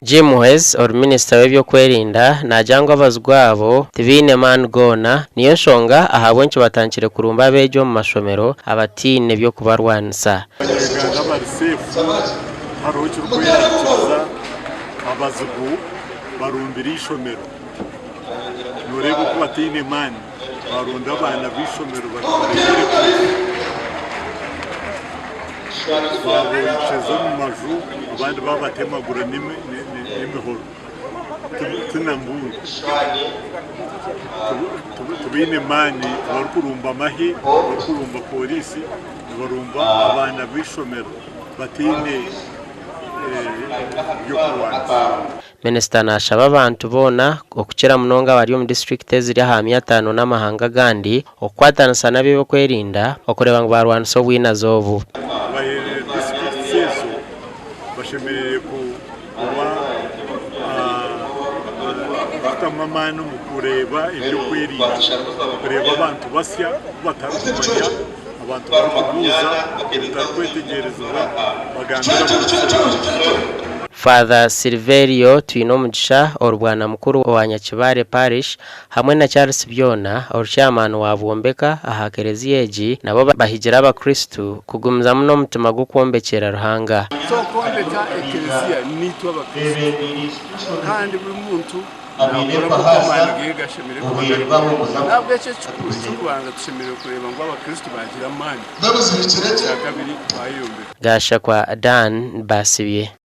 Jim Muhwezi or Minister w'ebyo kwerinda najangwa abazwabo tibine man gona niyo nshonga ahabwencho batankire kurumba bejo mu mashomero abatine byo kubarwanisa abazigu barumbira ishomero nurebe ko batine man barunda abana b'ishomero bakarere babicaza mu maju abandi babatemagura n'imihoro tunambura tubine mani barukurumba amahi barukurumba polisi barumba abana b'ishomero batine byo kubanza. Minisita nashaba abantu bona okukira munonga bari mu district ziri ha 500 n'amahanga gandi okwatanisa nabyo kwerinda okureba ngo barwanisa obwina zobu bashemereye kuba mama mu kureba ibyo kwerinda kureba abantu basya batarumanya abantu bakubuza batakwetegereza bagandira Father Silverio Twinomugisha orubwana mukuru wa Nyakibare Parish hamwe na Charles Byona orushaman wa Buombeka ahakereziyeji nabo bahigira abakristu kugumza muno mutima gukombekera ruhanga so kombeka ekereziya nitwa abakristu kandi buri muntu nakora kukamana gashemire nabwo cyo cy'Rwanda dushemire kureba ngo abakristu bagira amani gasha kwa Dan Basibiye.